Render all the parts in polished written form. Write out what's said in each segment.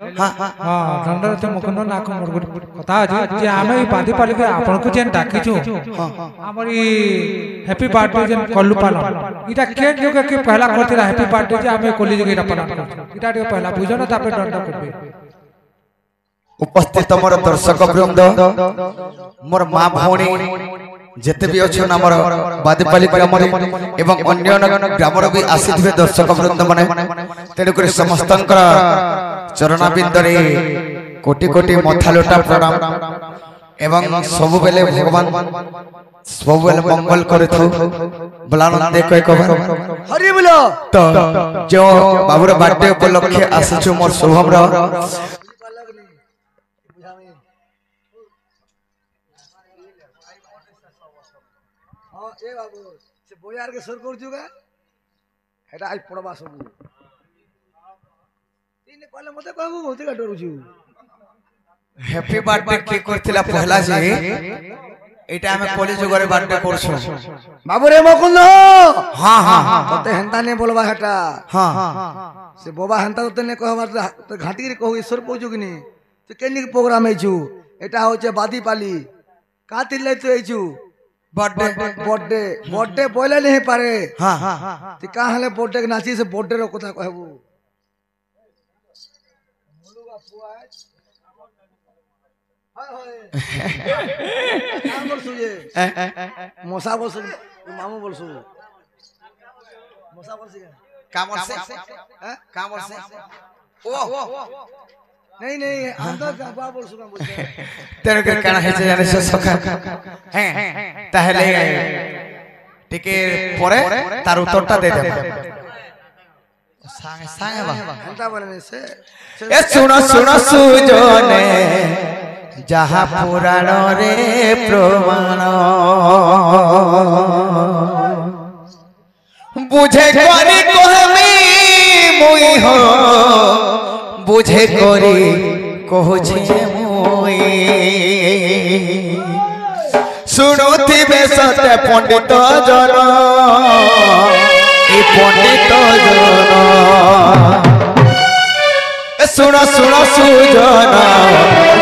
हाँ दंडरथ मुकुंद नाक मोर कथा अछि जे आमे बादी पाली के आपन को जेन डाकिछु हमर ई हैप्पी बर्थडे जेन कल्लू पालन इटा के पहला करथिला हैप्पी बर्थडे जे आमे कॉलेज के पालन करथिला इटा के पहला बुझो ना तापे दंड करबे उपस्थित मोर दर्शक वृंद मोर मां भौणी जेते भी अछि हमर बादीपाली ग्राम रे एवं अन्य ग्राम रे भी आसीथिबे दर्शक वृंद माने तेनु करे समस्तंकर चरण बिंदरे कोटि कोटि मथा लोटा प्रणाम एवं सब बेले भगवान सब बेले मंगल करे थौ बलानंद कय कबर हरि बोलो तो जो बाबूर बर्थडे उपलक्षे आसीछु मोर शुभम रा ए बाबू से बोयार के सर कर जुगा एटा आई पड़बा सब तीने कहले मते कहबू बहुत का डरू छु हैप्पी बर्थडे के करथिला पहला जे एटा हमें कॉलेज गरे बर्थडे करछु बाबू रे मुकुंद हां हां तते हेंता ने बोलबा हेटा हां से बोबा हेंता तते ने कहबा त घाटी रे कहू ईश्वर कहू कि नी तो केनी प्रोग्राम है छु एटा होचे बादीपाली का तिले तो एछु बर्थडे बर्थडे बर्थडे बोले नहीं पारे हां हां ती का हले बर्थडे के नाची से बर्थडे रो कथा कहबू मुलुगा फुआ हाय हाय नाम बोल सुजे मोसा बोल सु मामू बोल सु मोसा बोल से कामर से कामर से ओ नहीं नहीं अंदर का बा बोल सुना बोलते तेरे के काना है जे जाने से सखा हैं ताहले टिके परे तार उत्तरटा दे दे सांगे सांगे बा अंता बोलने से ए सुनो सुनो सुजने जहां पुराण रे प्रमाण बुझे करी कहमी मुई हो बुझे करी कहछे मुई सुनुथिबे सत्य पंडित जन ई पंडित जन सुनो सुनो सुजन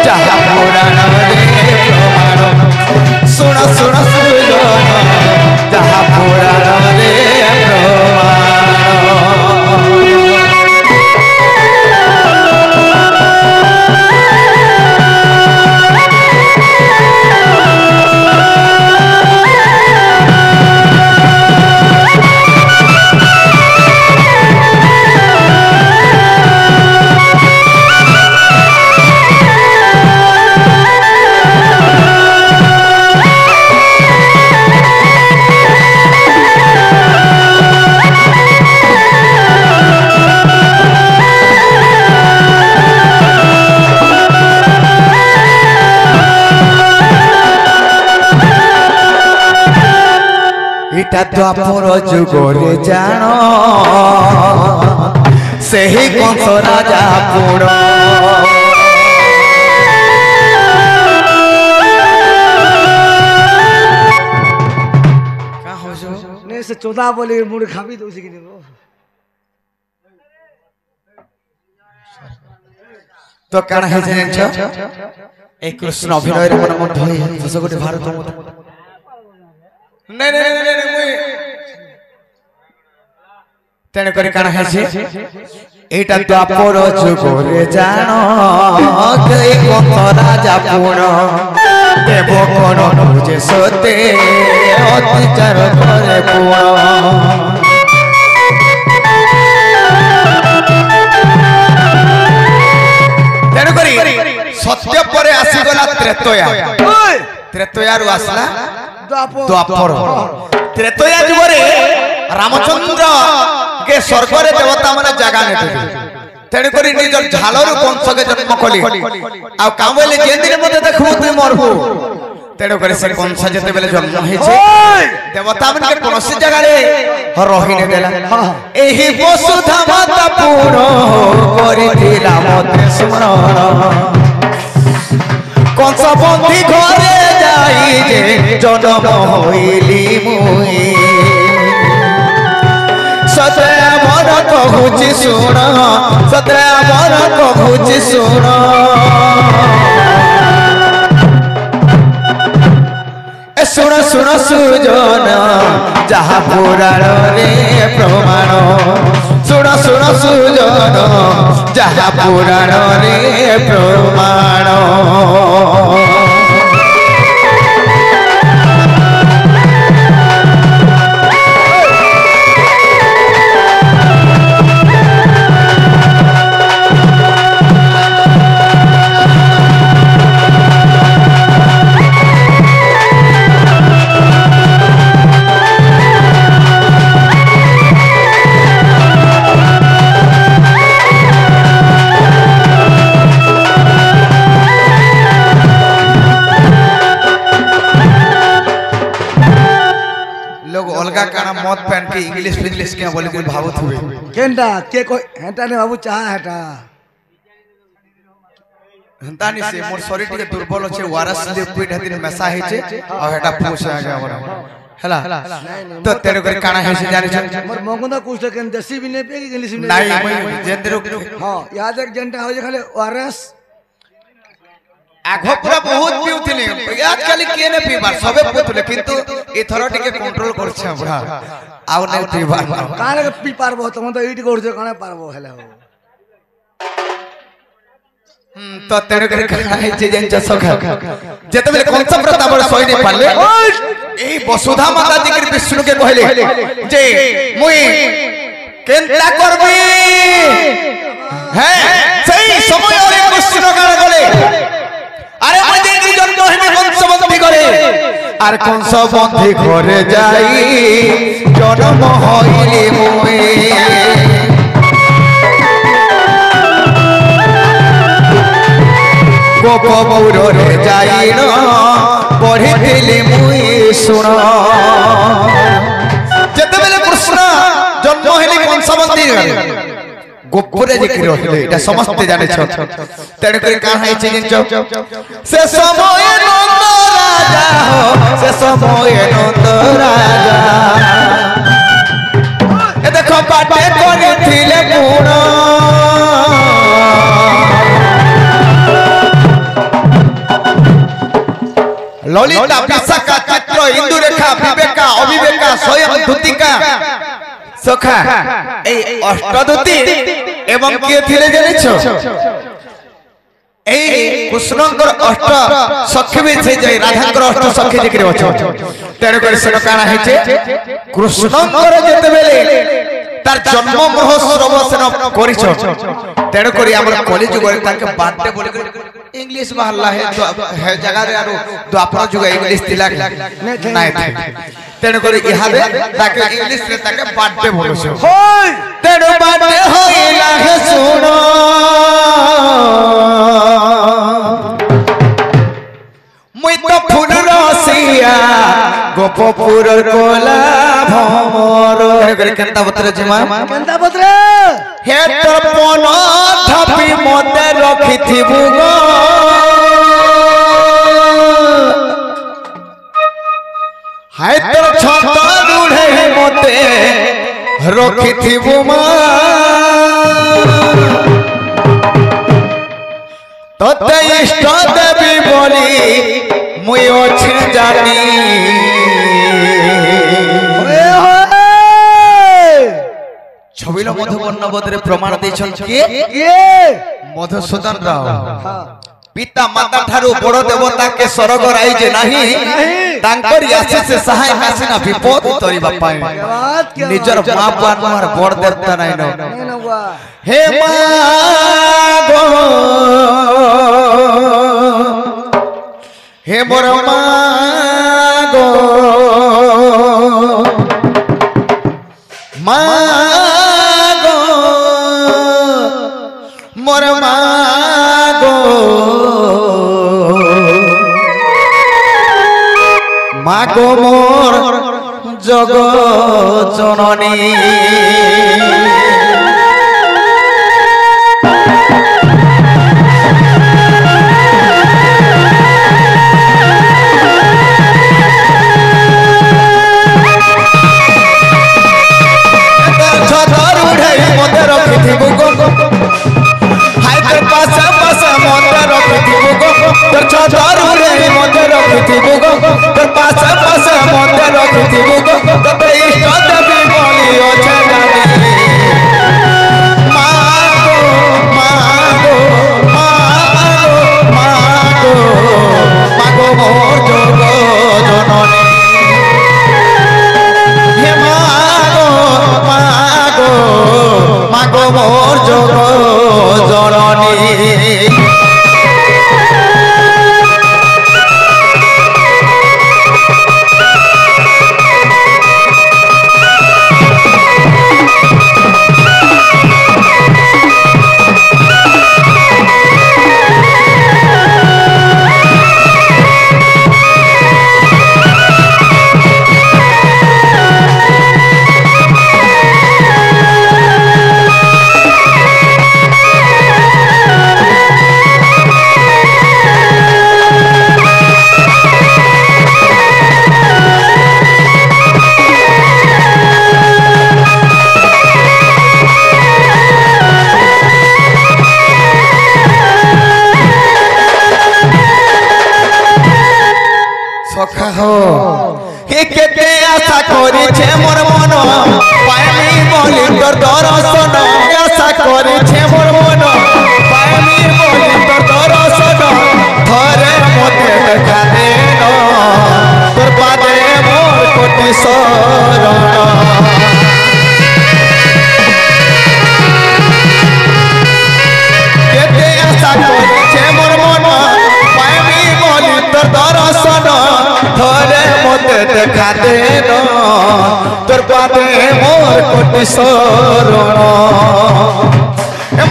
जहाँ पुराण रे प्रमाण सुनो सुनो सुजन जहाँ पुराण रे प्रमाण इटा द्वापर जुगरे जान से ही कंस राजा पुर का हो जो ने से 14 बोले मुड़ खाबी तो उसी की नहीं तो काना है जे छ एक कृष्ण अभिनय रे मन मन धोई दशकोटी भारत मत नहीं नहीं नहीं नहीं मुई तेने करे काना है जे एटा द्वापर जुगरे जान के कंस राजा पुर देव कोन बुझे सते अत्याचार करे पुर तेने करी सत्य परे आसी गला त्रेतया त्रेतया रु आसला द्वापर त्रेतया जुगरे रामचंद्र के स्वर्ग रे देवता माने जागा नेते तेने करी निजर झालर कंस के जन्म कली आ काम बोले जे दिन मते देखबो तू मरबो तेने करी से कंस जते बेले जन्म हे छे देवता मन के कोनसी जगह रे रही ने देला एही वसुधा माता पूर्ण करिथिला मते स्मरण कंस बंदी घरे जाई जे जन्म होइली मुई सते ଆମର କହୁଛି ଶୁଣ ସତରେ ଆମର କହୁଛି ଶୁଣ ଶୁଣ ଶୁଣ ସୁଜନ ଯାହା ପୁରାଣରେ ପ୍ରମାଣ ଶୁଣ ଶୁଣ ସୁଜନ ଯାହା ପୁରାଣରେ ପ୍ରମାଣ मत पहन के इंग्लिश इंग्लिश क्या बोले कि भावुत हुए केंडा के कोई हेटा ने बाबू चाह हेटा हंता नि से मोर शरीर टिके दुर्बल छे वारस लिक्विड हतिर मेसा हे छे आ हेटा पूछ आ गया हमरा हला तो तेरे को काना है से जाने छ मोर मंगुना कुछ लेकिन देसी भी नहीं पे इंग्लिश भी नहीं जेंदरो हां याद एक जनटा हो जे खाली वारस आघो पूरा बहुत पिउथिले आज खाली के ने पीबार सबे पिउथिले किंतु एथरो टिके कंट्रोल करछ हमरा आउ नै पीबार काने पी पारबो त म त इट करछ काने पारबो हेले हो तो तेरे करे खाइ जे जन सखा जेते बेले कंस प्रताप सही नै पाले एही वसुधा माता जी के विष्णु के कहले जे मुई केनता करबी है सही समय और कृष्ण काण गले अरे मुझे जन्म है कंस बंदी करे আর कंस बंदी घरे जाई जन्म হইলে মুই गोपपुर रे जाई न पढ़िथिली मुई सुन जते बेले कृष्ण जन्म हेली कंस बंदी गले गोपुरे जे किरो हेले एटा समस्त जाने छ तेरे करे का है जे से समय नंद राजा हो से समय नंद राजा ए देखो बाटे करिथिले गुण ललिता विशाखा चित्र इंदुरेखा विवेका अविवेका स्वयं धुतिका सखा ए अष्टदूती एवं के थिले जाने छ ए कृष्णकर अष्ट सखी भी छे जे राधाकर अष्ट सखी जिकरे अछ तेरे कर से काना है छे कृष्णकर जेते बेले तार जन्म महोत्सव सेन करिछ तेरे करी हमर कॉलेज जुग ताके बाटे बोले इंग्लिश बाहरला है जगह रे आरो द्वापर जुग इंग्लिश दिला नाही तेरे करी इहाबे ताके इंग्लिश रे ताके बाटे बोलो छ होय तेरे बाटे होइला है सुनो मुई तो फूल रसिया गोपपुर कोला भमर करे केनता बतरे जिमा केनता बतरे हे तोर पन धापी मते रखिथिबु गो हाय तोर छत रुढे मते रखिथिबु मा तते इष्ट देवी बोली मुई अछि जानी छबिलो मधुबर्ण बदरे प्रमाण देछन के मधुसूदन राव पिता माता ठारू बड़ देवता के स्वर्ग राई जे नाही तांकर आशीष से सहाय कासिना विपद तरिबा पाए निजर मां बाप मार बड़ देवता नाही न हे मां गो हे मोर मां गो मां गो मोर मां गो मां गो मोर जग जननी ଦରୁରେ ମତେ ରଖିଥିବୁ ଗୋ ତୋର ପାଶେ ପାଶେ ମତେ ରଖିଥିବୁ ଗୋ ତତେ ଇଷ୍ଟ ଦେବି ବୋଲି ଅଛେ ଜାଣି ମାଗୋ ମାଗୋ ମାଗୋ ମାଗୋ ମାଗୋ ମୋର ଯୋଗ ଜନନୀ হে মাগো মাগো মাগো মোর যোগ জননী সখা হো কে কেতে আশা করিছে মোর মন পাইনি বলি তোর দর্শন আশা করিছে মোর মন পাইনি বলি তোর দর্শন ধরে মতে দেখা দেন তোর পাদে মোর কোটি শরণ কেতে আশা করিছে মোর মন পাইনি বলি তোর দর্শন ধরে মতে দেখা দেন তোর পাদে মোর কোটি শরণ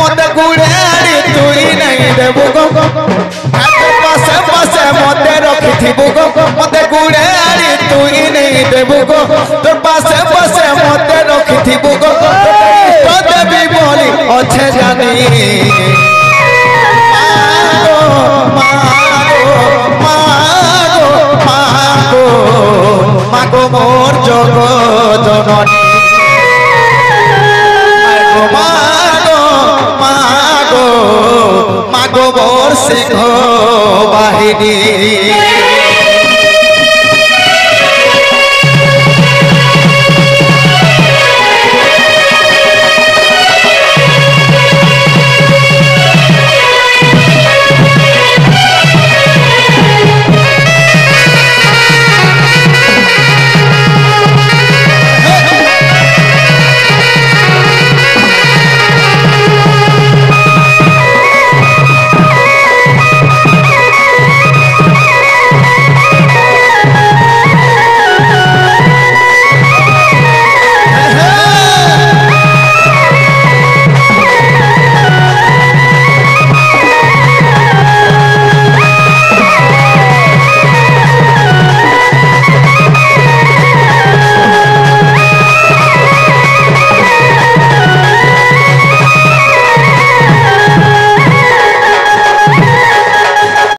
মতে গুড়াড়ি তুই নাই দেবু গো পাশে পাশে মতে রখিথিবু গো মতে গুড়াড়ি তুই নাই দেবু গো তোর পাশে পাশে মতে রখিথিবু গো দেবী বলি অছে জানি